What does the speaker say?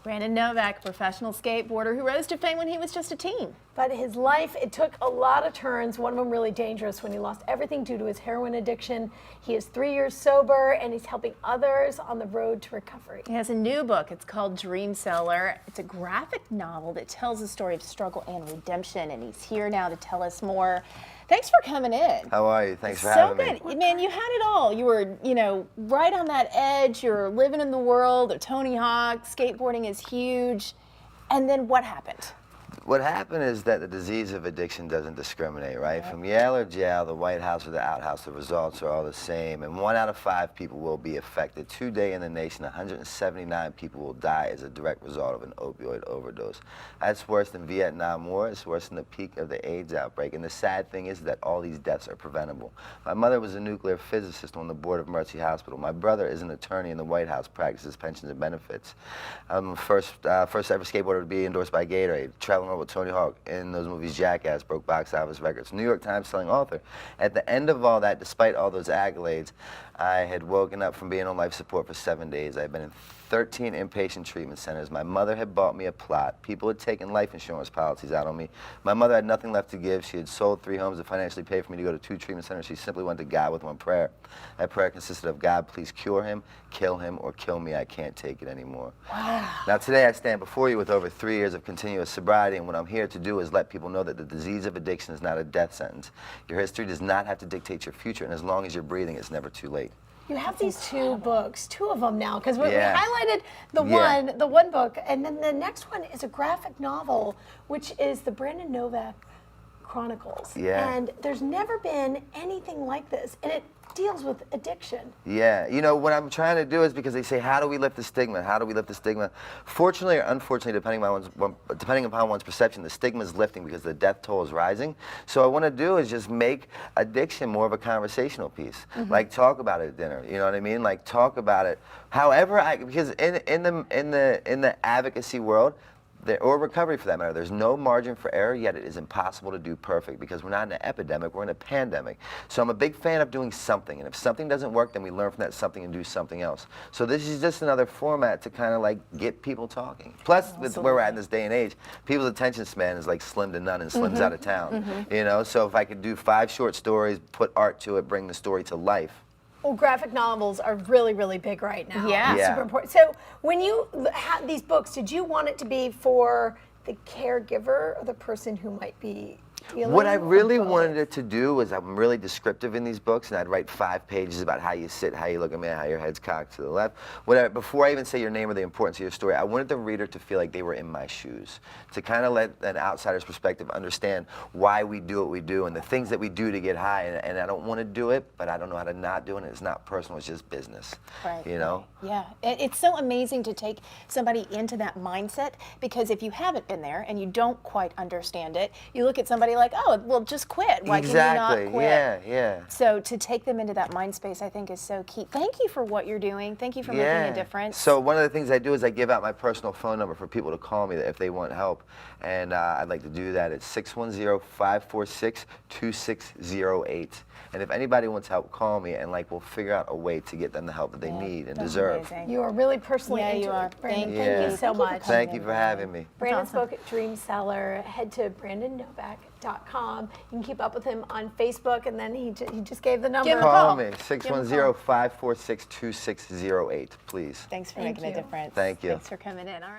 Brandon Novak, professional skateboarder who rose to fame when he was just a teen. But his life, it took a lot of turns, one of them really dangerous when he lost everything due to his heroin addiction. He is 3 years sober and he's helping others on the road to recovery. He has a new book. It's called Dream Seller. It's a graphic novel that tells the story of struggle and redemption, and he's here now to tell us more. Thanks for coming in. How are you? Thanks for having me. So good. Man, you had it all. You were, right on that edge. You're living in the world of Tony Hawk. Skateboarding is huge. And then what happened? What happened is that the disease of addiction doesn't discriminate, right? From Yale or jail, the White House or the outhouse, the results are all the same. And 1 out of 5 people will be affected. Today in the nation, 179 people will die as a direct result of an opioid overdose. That's worse than Vietnam War. It's worse than the peak of the AIDS outbreak. And the sad thing is that all these deaths are preventable. My mother was a nuclear physicist on the board of Mercy Hospital. My brother is an attorney in the White House, practices pensions and benefits. I'm the first ever skateboarder to be endorsed by Gatorade, traveling with Tony Hawk in those movies, Jackass, broke box office records, New York Times selling author. At the end of all that, despite all those accolades, I had woken up from being on life support for 7 days. I'd been in 13 inpatient treatment centers. My mother had bought me a plot. People had taken life insurance policies out on me. My mother had nothing left to give. She had sold 3 homes to financially pay for me to go to 2 treatment centers. She simply went to God with one prayer. That prayer consisted of, God, please cure him, or kill me. I can't take it anymore. Wow. Now today I stand before you with over 3 years of continuous sobriety, and what I'm here to do is let people know that the disease of addiction is not a death sentence. Your history does not have to dictate your future, and as long as you're breathing, it's never too late. You have these 2 books, 2 of them now, because we highlighted the Yeah. one book, and then the next one is a graphic novel, which is the Brandon Novak Chronicles. Yeah. And there's never been anything like this, and it deals with addiction. Yeah, what I'm trying to do is, because they say, how do we lift the stigma? How do we lift the stigma? Fortunately or unfortunately, depending upon one's perception, the stigma is lifting because the death toll is rising. So what I want to do is just make addiction more of a conversational piece. Like, talk about it at dinner. You know what I mean? Like, talk about it. However, because in the advocacy world, or recovery for that matter, there's no margin for error, yet it is impossible to do perfect because we're not in an epidemic, we're in a pandemic. So I'm a big fan of doing something, and if something doesn't work, then we learn from that something and do something else. So this is just another format to kind of like get people talking. Plus, with where we're at in this day and age, people's attention span is like slim to none, and Slim's out of town. So if I could do 5 short stories, put art to it, bring the story to life. Well, graphic novels are really, really big right now. Yeah. Super important. So when you had these books, did you want it to be for the caregiver or the person who might be dealing? What I really wanted it to do was, I'm really descriptive in these books, and I'd write 5 pages about how you sit, how you look at me, how your head's cocked to the left. Before I even say your name or the importance of your story, I wanted the reader to feel like they were in my shoes, to kind of let an outsider's perspective understand why we do what we do and the things that we do to get high. And I don't want to do it, but I don't know how to not do it. It's not personal, it's just business. Right. Yeah. It's so amazing to take somebody into that mindset, because if you haven't been there and you don't quite understand it, you look at somebody like, oh, well, just quit. Why can you not quit? Yeah. So to take them into that mind space, I think, is so key. Thank you for what you're doing. Thank you for making a difference. So one of the things I do is I give out my personal phone number for people to call me if they want help. And I'd like to do that. It's 610-546-2608. And if anybody wants help, call me, and we'll figure out a way to get them the help that they need and deserve. Amazing. You are really personally into you are. it, Brandon. Thank you so much. Thank you for having me. Brandon's book, Dream Seller. Head to BrandonNovak.com. You can keep up with him on Facebook, and then he just gave the number. Give him a call. Call me, 610-546-2608, please. Thanks for making a difference. Thank you. Thanks for coming in. All right.